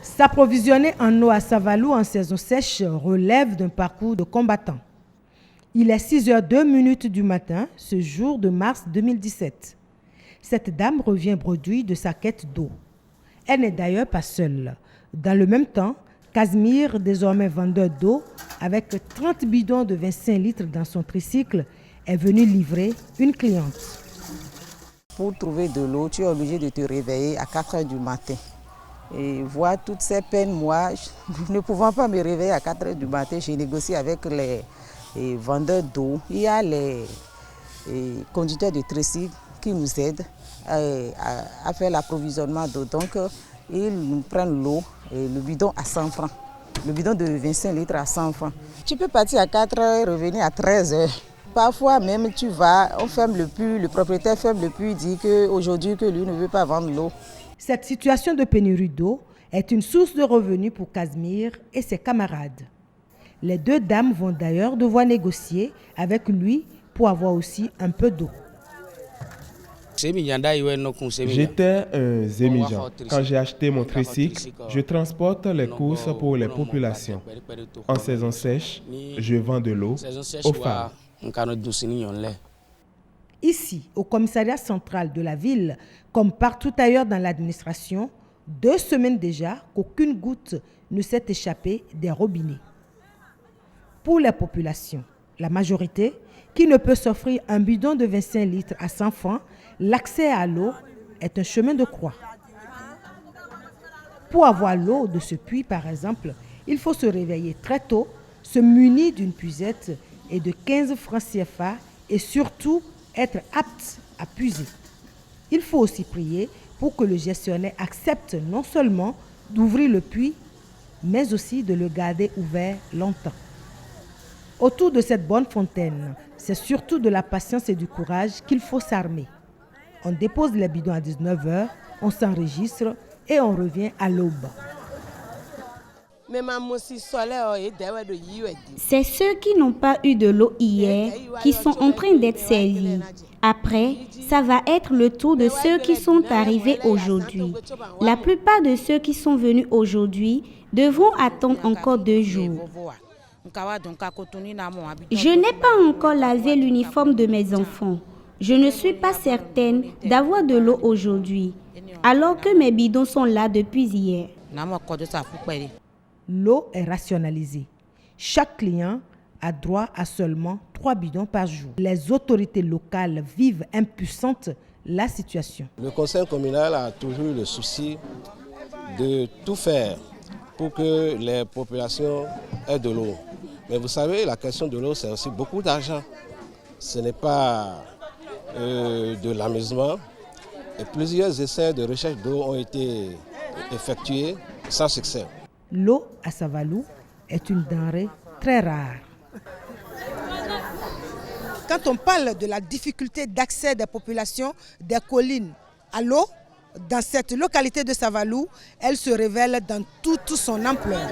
S'approvisionner en eau à Savalou en saison sèche relève d'un parcours de combattant. Il est 6h02 du matin, ce jour de mars 2017. Cette dame revient bredouille de sa quête d'eau. Elle n'est d'ailleurs pas seule. Dans le même temps, Casimir, désormais vendeur d'eau, avec 30 bidons de 25 litres dans son tricycle, est venu livrer une cliente. Pour trouver de l'eau, tu es obligé de te réveiller à 4h du matin. Et voir toutes ces peines, moi, ne pouvant pas me réveiller à 4h du matin, j'ai négocié avec les vendeurs d'eau. Il y a les conducteurs de tricycle qui nous aident à faire l'approvisionnement d'eau. Donc, ils nous prennent l'eau, le bidon à 100 francs. Le bidon de 25 litres à 100 francs. Tu peux partir à 4h et revenir à 13h. Parfois même tu vas, on ferme le puits, le propriétaire ferme le puits, dit qu'aujourd'hui que lui ne veut pas vendre l'eau. Cette situation de pénurie d'eau est une source de revenus pour Casimir et ses camarades. Les deux dames vont d'ailleurs devoir négocier avec lui pour avoir aussi un peu d'eau. J'étais un Zémijan. Quand j'ai acheté mon tricycle, je transporte les courses pour les populations. En saison sèche, je vends de l'eau aux femmes. Ici, au commissariat central de la ville, comme partout ailleurs dans l'administration, 2 semaines déjà qu'aucune goutte ne s'est échappée des robinets. Pour les populations, la majorité, qui ne peut s'offrir un bidon de 25 litres à 100 francs, l'accès à l'eau est un chemin de croix. Pour avoir l'eau de ce puits, par exemple, il faut se réveiller très tôt, se munir d'une puisette et de 15 francs CFA et surtout être apte à puiser. Il faut aussi prier pour que le gestionnaire accepte non seulement d'ouvrir le puits, mais aussi de le garder ouvert longtemps. Autour de cette bonne fontaine, c'est surtout de la patience et du courage qu'il faut s'armer. On dépose les bidons à 19h, on s'enregistre et on revient à l'aube. C'est ceux qui n'ont pas eu de l'eau hier qui sont en train d'être servis. Après, ça va être le tour de ceux qui sont arrivés aujourd'hui. La plupart de ceux qui sont venus aujourd'hui devront attendre encore 2 jours. Je n'ai pas encore lavé l'uniforme de mes enfants. Je ne suis pas certaine d'avoir de l'eau aujourd'hui, alors que mes bidons sont là depuis hier. L'eau est rationalisée. Chaque client a droit à seulement 3 bidons par jour. Les autorités locales vivent impuissantes la situation. Le conseil communal a toujours le souci de tout faire pour que les populations aient de l'eau. Mais vous savez, la question de l'eau, c'est aussi beaucoup d'argent. Ce n'est pas de l'amusement. Et plusieurs essais de recherche d'eau ont été effectués sans succès. L'eau à Savalou est une denrée très rare. Quand on parle de la difficulté d'accès des populations des collines à l'eau, dans cette localité de Savalou, elle se révèle dans toute son ampleur.